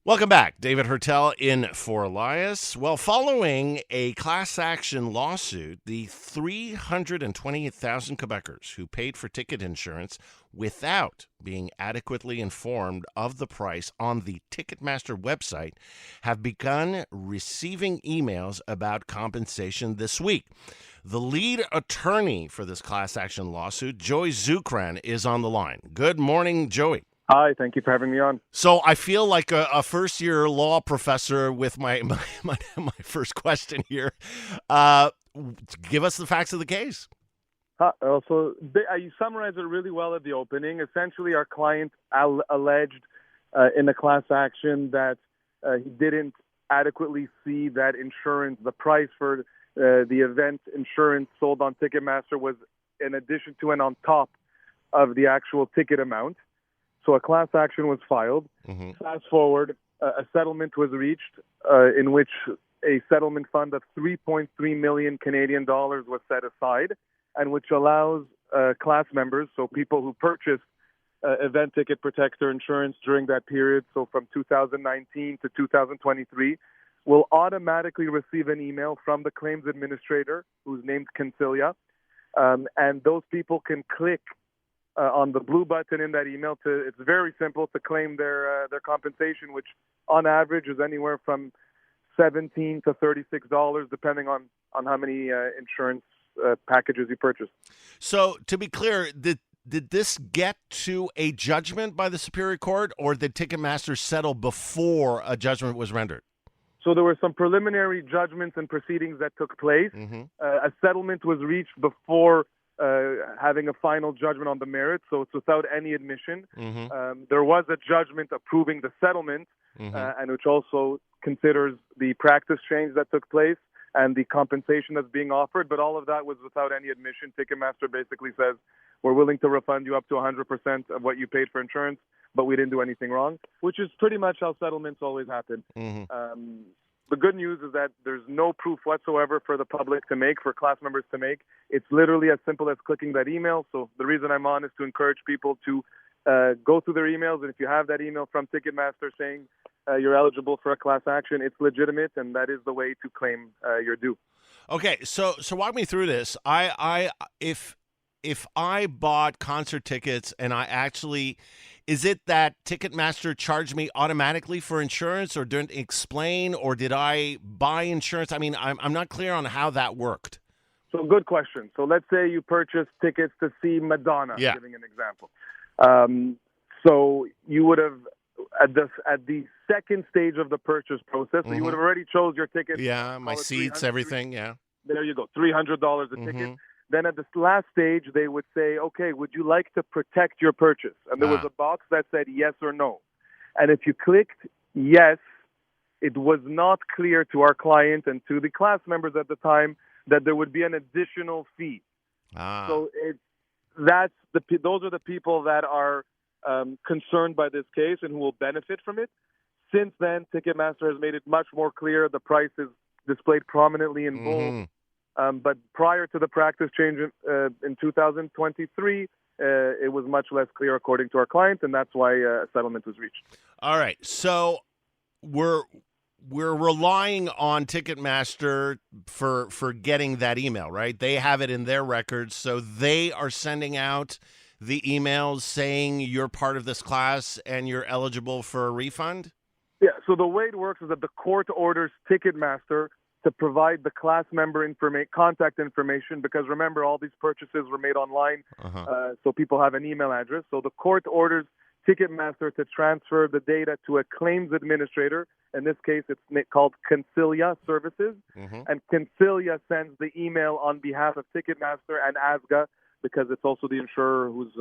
Welcome back. David Heurtel in for Elias. Well, following a class action lawsuit, the 328,000 Quebecers who paid for ticket insurance without being adequately informed of the price on the Ticketmaster website have begun receiving emails about compensation this week. The lead attorney for this class action lawsuit, Joey Zukran, is on the line. Good morning, Joey. Hi, thank you for having me on. So I feel like a first-year law professor with my first question here. Give us the facts of the case. You summarized it really well at the opening. Essentially, our client alleged in a class action that he didn't adequately see that insurance, the price for the event insurance sold on Ticketmaster was in addition to and on top of the actual ticket amount. So a class action was filed. Mm-hmm. Fast forward, a settlement was reached in which a settlement fund of 3.3 million Canadian dollars was set aside, and which allows class members, so people who purchased event ticket protector insurance during that period, so from 2019 to 2023, will automatically receive an email from the claims administrator, who's named Concilia, and those people can click on the blue button in that email it's very simple to claim their compensation, which on average is anywhere from $17 to $36, depending on how many insurance packages you purchase. So to be clear, did this get to a judgment by the Superior Court, or did Ticketmaster settle before a judgment was rendered? So there were some preliminary judgments and proceedings that took place. Mm-hmm. A settlement was reached before having a final judgment on the merits, so it's without any admission. Mm-hmm. There was a judgment approving the settlement, Mm-hmm. and which also considers the practice change that took place and the compensation that's being offered, but all of that was without any admission. Ticketmaster basically says, we're willing to refund you up to 100% of what you paid for insurance, but we didn't do anything wrong, which is pretty much how settlements always happen. Mm-hmm. The good news is that there's no proof whatsoever for the public to make, for class members to make. It's literally as simple as clicking that email. So the reason I'm on is to encourage people to go through their emails. And if you have that email from Ticketmaster saying you're eligible for a class action, it's legitimate, and that is the way to claim your due. Okay, so walk me through this. If I bought concert tickets and is it that Ticketmaster charged me automatically for insurance, or didn't explain, or did I buy insurance? I mean, I'm not clear on how that worked. So good question. So let's say you purchased tickets to see Madonna, Yeah. giving an example. So you would have, at the second stage of the purchase process, so you would have already chose your ticket. Yeah, my seats, everything, yeah. There you go, $300 a ticket. Mm-hmm. Then at this last stage, they would say, okay, would you like to protect your purchase? And there was a box that said yes or no. And if you clicked yes, it was not clear to our client and to the class members at the time that there would be an additional fee. So those are the people that are concerned by this case and who will benefit from it. Since then, Ticketmaster has made it much more clear. The price is displayed prominently in bold. But prior to the practice change in 2023, it was much less clear according to our client, and that's why a settlement was reached. All right, so we're relying on Ticketmaster for getting that email, right? They have it in their records, so they are sending out the emails saying you're part of this class and you're eligible for a refund? Yeah, so the way it works is that the court orders Ticketmaster to provide the class member contact information, because remember, all these purchases were made online, so people have an email address. So the court orders Ticketmaster to transfer the data to a claims administrator. In this case, it's called Concilia Services, and Concilia sends the email on behalf of Ticketmaster and ASGA, because it's also the insurer who's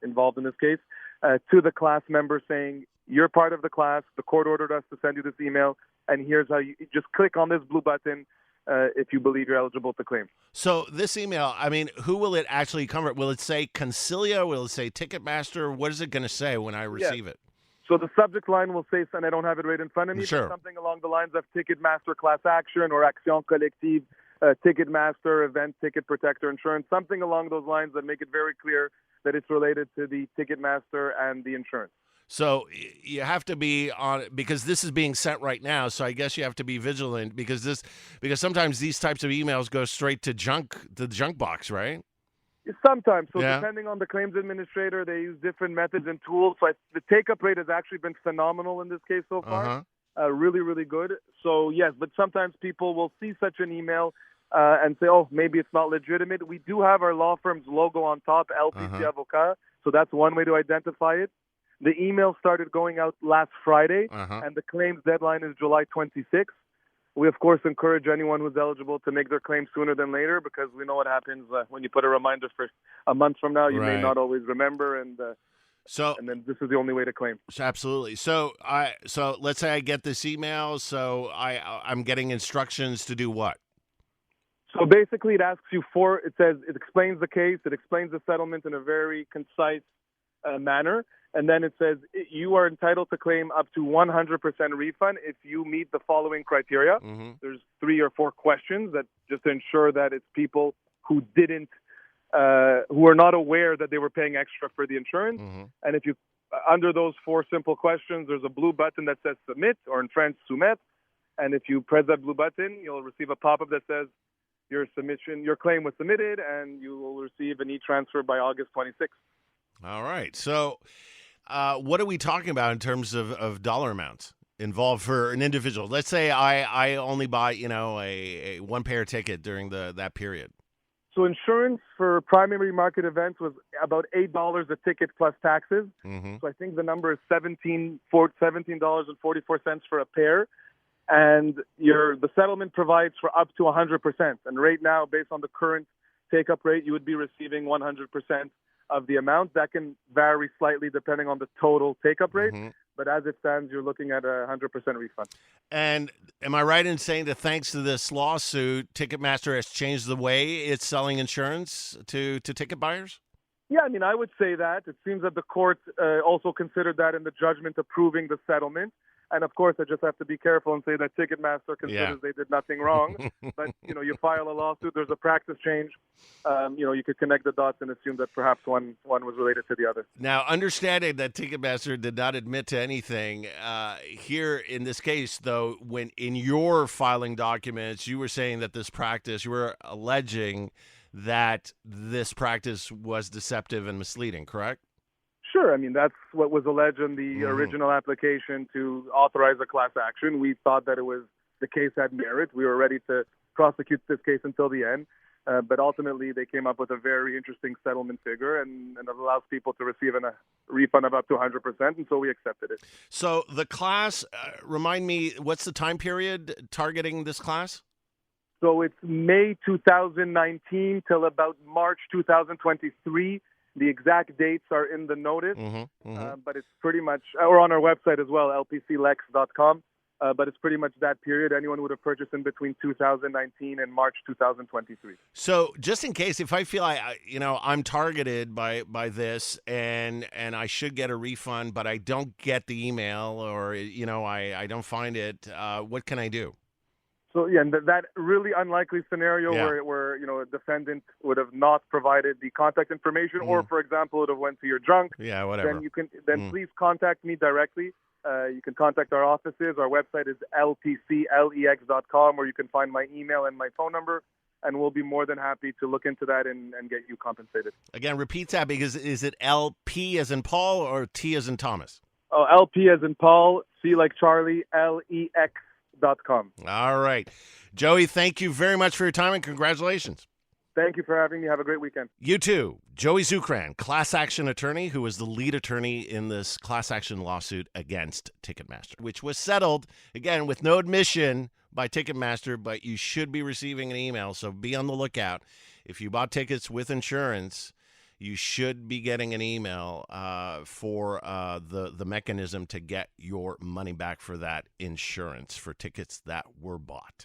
involved in this case, to the class member saying, you're part of the class, the court ordered us to send you this email, and here's how you just click on this blue button if you believe you're eligible to claim. So this email, I mean, who will it actually cover? Will it say Concilia? Will it say Ticketmaster? What is it going to say when I receive it? So the subject line will say, and I don't have it right in front of me, Sure. but something along the lines of Ticketmaster class action or Action Collective, Ticketmaster event ticket protector insurance, something along those lines that make it very clear that it's related to the Ticketmaster and the insurance. So you have to be on because this is being sent right now. So I guess you have to be vigilant because sometimes these types of emails go straight to the junk box, right? Sometimes. So Yeah. depending on the claims administrator, they use different methods and tools. So the take-up rate has actually been phenomenal in this case so far. Uh-huh. Really, really good. So yes, but sometimes people will see such an email and say, oh, maybe it's not legitimate. We do have our law firm's logo on top, LPC Avocat. So that's one way to identify it. The email started going out last Friday, and the claims deadline is July 26th. We, of course, encourage anyone who's eligible to make their claim sooner than later because we know what happens when you put a reminder for a month from now. You may not always remember, and then this is the only way to claim. Absolutely. So let's say I get this email. So I'm getting instructions to do what? So basically, it asks you it explains the case, it explains the settlement in a very concise manner. And then it says you are entitled to claim up to 100% refund if you meet the following criteria. There's 3 or 4 questions that just to ensure that it's people who who are not aware that they were paying extra for the insurance. And if you, under those 4 simple questions, there's a blue button that says submit, or in French, soumettre. And if you press that blue button, you'll receive a pop-up that says your claim was submitted, and you will receive an e-transfer by August 26th. All right. So what are we talking about in terms of dollar amounts involved for an individual? Let's say I only buy, a one-pair ticket during that period. So insurance for primary market events was about $8 a ticket plus taxes. So I think the number is $17.44 for a pair. And the settlement provides for up to 100%. And right now, based on the current take-up rate, you would be receiving 100% of the amount. That can vary slightly depending on the total take-up rate. But as it stands, you're looking at a 100% refund. And am I right in saying that thanks to this lawsuit, Ticketmaster has changed the way it's selling insurance to ticket buyers? Yeah, I mean, I would say that. It seems that the court also considered that in the judgment approving the settlement. And, of course, I just have to be careful and say that Ticketmaster considers they did nothing wrong. But, you file a lawsuit, there's a practice change. You could connect the dots and assume that perhaps one was related to the other. Now, understanding that Ticketmaster did not admit to anything, here in this case, though, when in your filing documents, you were saying that you were alleging that this practice was deceptive and misleading, correct? Sure. I mean, that's what was alleged in the original application to authorize a class action. We thought that the case had merit. We were ready to prosecute this case until the end. But ultimately, they came up with a very interesting settlement figure, and it allows people to receive a refund of up to 100%, and so we accepted it. So the class, remind me, what's the time period targeting this class? So it's May 2019 till about March 2023. The exact dates are in the notice, but it's pretty much, or on our website as well, lpclex.com. But it's pretty much that period. Anyone would have purchased in between 2019 and March 2023. So just in case, if I feel I'm targeted by this and I should get a refund, but I don't get the email or, I don't find it, what can I do? So, yeah, that really unlikely scenario where a defendant would have not provided the contact information or, for example, it would have went to your junk. Yeah, whatever. Then please contact me directly. You can contact our offices. Our website is lpclex.com, where you can find my email and my phone number, and we'll be more than happy to look into that and get you compensated. Again, repeat that, because is it LP as in Paul or T as in Thomas? Oh, LP as in Paul, C like Charlie, LEX.com. All right. Joey, thank you very much for your time, and congratulations. Thank you for having me. Have a great weekend. You too. Joey Zukran, class action attorney, who was the lead attorney in this class action lawsuit against Ticketmaster, which was settled, again, with no admission by Ticketmaster, but you should be receiving an email, so be on the lookout. If you bought tickets with insurance, you should be getting an email for the mechanism to get your money back for that insurance for tickets that were bought.